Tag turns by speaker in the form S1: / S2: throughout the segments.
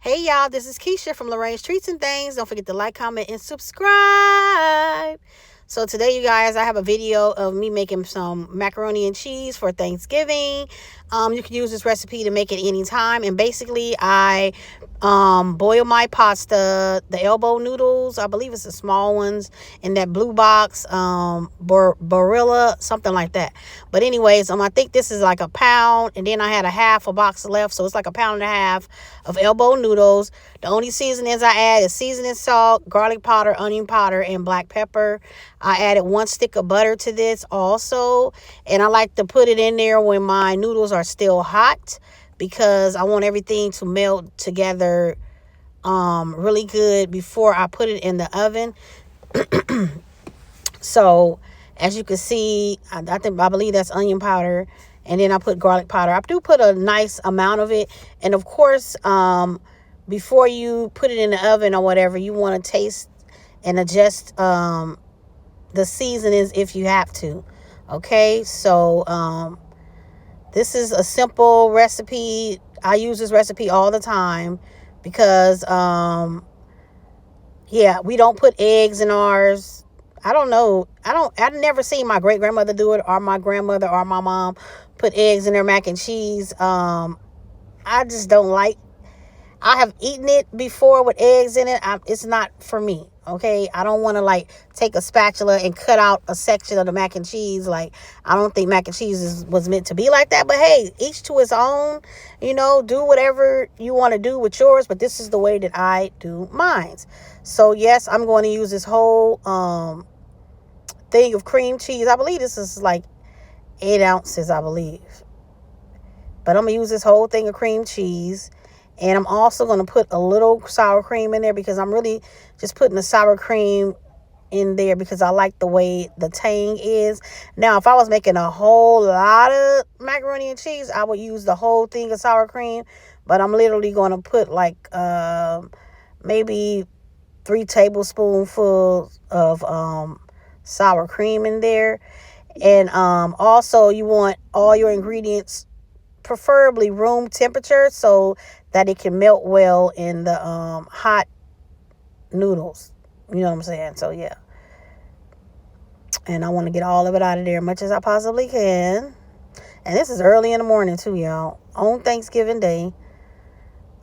S1: Hey y'all, this is Keisha from Lorraine's Treats and Things. Don't forget to like, comment, and subscribe. So today, you guys, I have a video of me making some macaroni and cheese for Thanksgiving. You can use this recipe to make it anytime. And basically, I boil my pasta, the elbow noodles. I believe it's the small ones in that blue box, Barilla, something like that. But anyways, I think this is like a pound, and then I had a half a box left, so it's like a pound and a half of elbow noodles. The only seasonings I add is seasoning salt, garlic powder, onion powder, and black pepper. I added 1 stick of butter to this also, and I like to put it in there when my noodles are still hot because I want everything to melt together really good before I put it in the oven. So as you can see, I believe that's onion powder, and then I put garlic powder. I do put a nice amount of it, and of course, before you put it in the oven or whatever, you want to taste and adjust the seasonings if you have to. Okay, so this is a simple recipe. I use this recipe all the time because yeah, we don't put eggs in ours. I don't know. I've never seen my great grandmother do it, or my grandmother, or my mom put eggs in their mac and cheese. I just don't like. I have eaten it before with eggs in it. It's not for me. Okay, I don't want to like take a spatula and cut out a section of the mac and cheese. Like, I don't think mac and cheese was meant to be like that. But hey, each to his own. You know, do whatever you want to do with yours. But this is the way that I do mine. So yes, I'm going to use this whole thing of cream cheese. I believe this is like 8 ounces, I believe. But I'm going to use this whole thing of cream cheese. And I'm also going to put a little sour cream in there because I'm really just putting the sour cream in there because I like the way the tang is. Now, if I was making a whole lot of macaroni and cheese, I would use the whole thing of sour cream. But I'm literally going to put like maybe 3 tablespoonfuls of sour cream in there. And also, you want all your ingredients preferably room temperature so that it can melt well in the hot noodles. You know what I'm saying? So yeah. And I want to get all of it out of there as much as I possibly can. And this is early in the morning too, y'all. On Thanksgiving Day.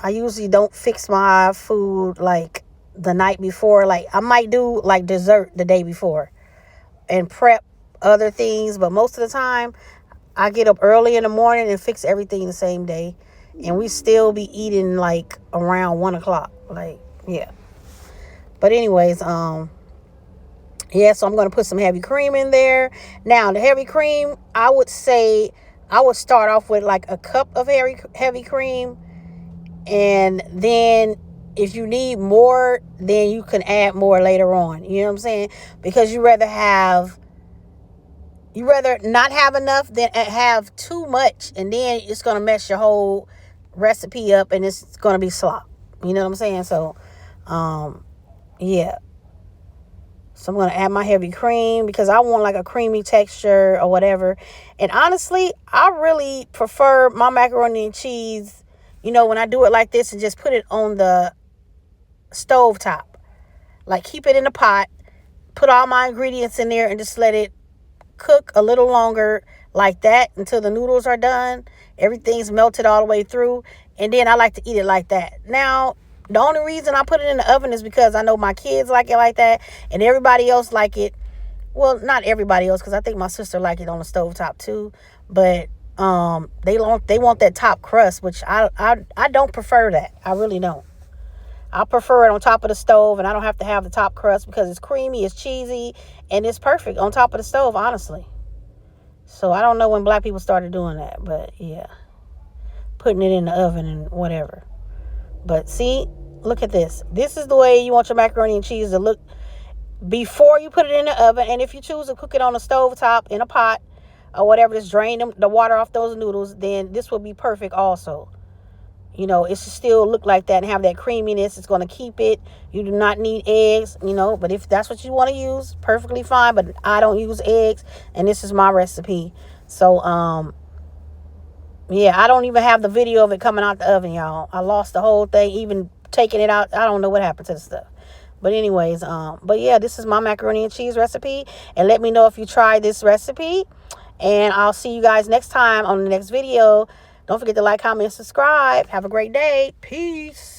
S1: I usually don't fix my food like the night before. Like, I might do like dessert the day before and prep other things, but most of the time I get up early in the morning and fix everything the same day. And we still be eating like around 1 o'clock. Like, yeah. But anyways, yeah, so I'm going to put some heavy cream in there. Now, the heavy cream, I would say I would start off with like a cup of heavy cream. And then if you need more, then you can add more later on. You know what I'm saying? Because you rather not have enough than have too much, and then it's going to mess your whole recipe up and it's going to be slop. You know what I'm saying? So, yeah. So I'm going to add my heavy cream because I want like a creamy texture or whatever. And honestly, I really prefer my macaroni and cheese, you know, when I do it like this and just put it on the stove top. Like, keep it in the pot, put all my ingredients in there and just let it cook a little longer like that until the noodles are done. Everything's melted all the way through. And then I like to eat it like that. Now, the only reason I put it in the oven is because I know my kids like it like that. And everybody else like it. Well, not everybody else, because I think my sister like it on the stovetop too. But they want that top crust, which I don't prefer that. I really don't. I prefer it on top of the stove, and I don't have to have the top crust because it's creamy, it's cheesy, and it's perfect on top of the stove, honestly. So I don't know when black people started doing that, but yeah. Putting it in the oven and whatever. But see, look at this. This is the way you want your macaroni and cheese to look before you put it in the oven. And if you choose to cook it on the stove top in a pot or whatever, just drain the water off those noodles, then this will be perfect also. You know, it should still look like that and have that creaminess. It's going to keep it. You do not need eggs, you know, but if that's what you want to use, perfectly fine. But I don't use eggs, and this is my recipe. So, yeah, I don't even have the video of it coming out the oven, y'all. I lost the whole thing, even taking it out. I don't know what happened to the stuff. But anyways, but yeah, this is my macaroni and cheese recipe. And let me know if you try this recipe. And I'll see you guys next time on the next video. Don't forget to like, comment, and subscribe. Have a great day. Peace.